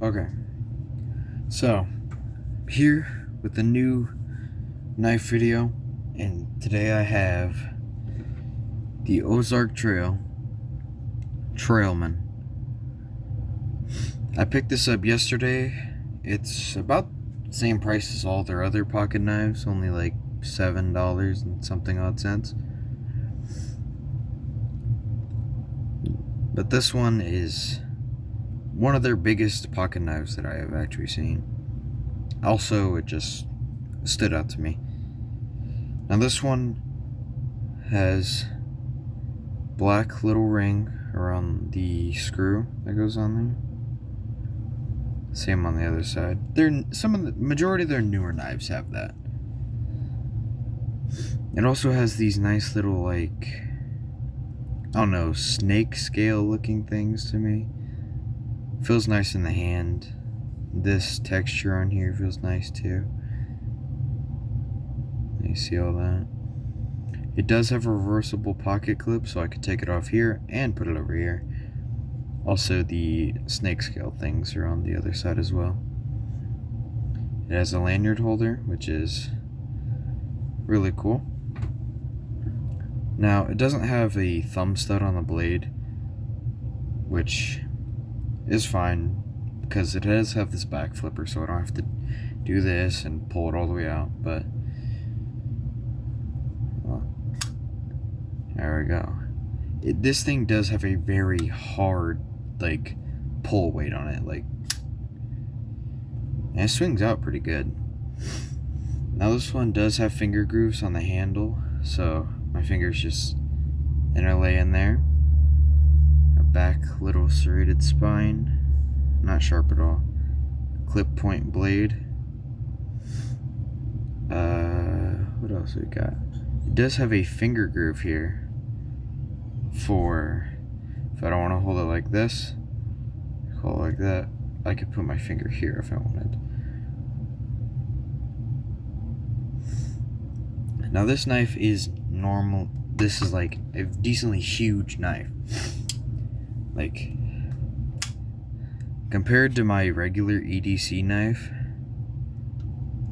Okay, so here with the new knife video, and today I have the Ozark Trailman. I picked this up yesterday. It's about the same price as all their other pocket knives, only like $7 and something odd cents. But this one is one of their biggest pocket knives that I have actually seen. Also, it just stood out to me. Now this one has black little ring around the screw that goes on there. Same on the other side. Majority of their newer knives have that. It also has these nice little, like, I don't know, snake scale looking things to me. Feels nice in the hand. This texture on here feels nice too. You see all that? It does have a reversible pocket clip, so I could take it off here and put it over here. Also, the snake scale things are on the other side as well. It has a lanyard holder, which is really cool. Now, it doesn't have a thumb stud on the blade, which is fine because it does have this back flipper, so I don't have to do this and pull it all the way out. But well, there we go. This thing does have a very hard, like, pull weight on it, like, and it swings out pretty good. Now this one does have finger grooves on the handle, so my fingers just interlay in there. A back little serrated spine, not sharp at all. Clip point blade. What else we got? It does have a finger groove here for if I don't want to hold it like this, hold it like that. I could put my finger here if I wanted. Now this knife is normal. This is like a decently huge knife. Like, compared to my regular EDC knife,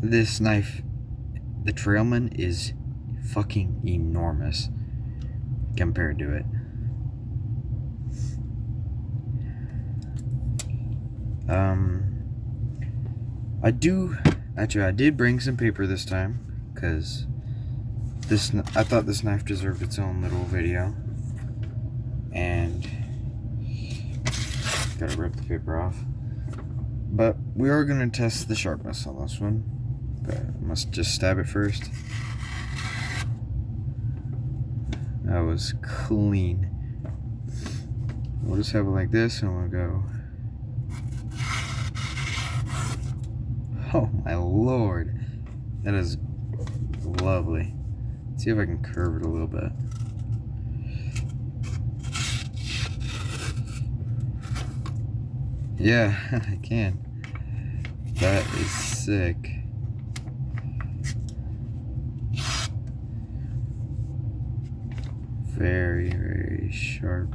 this knife, the Trailman, is fucking enormous compared to it. I did bring some paper this time, because I thought this knife deserved its own little video. And gotta rip the paper off. But we are gonna test the sharpness on this one. But I must just stab it first. That was clean. We'll just have it like this and we'll go. Oh my lord. That is lovely. Let's see if I can curve it a little bit. Yeah, I can. That is sick. Very, very sharp.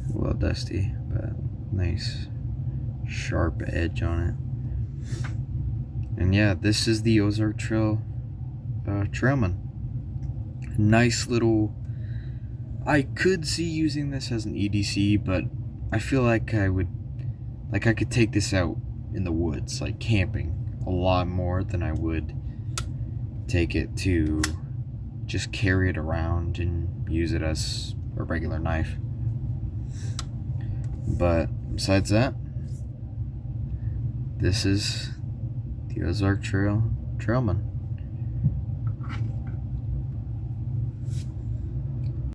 A little dusty, but nice sharp edge on it. And yeah, this is the Ozark Trailman. Nice little. I could see using this as an EDC, but I feel like I could take this out in the woods, like camping, a lot more than I would take it to just carry it around and use it as a regular knife. But besides that, this is the Ozark Trailman.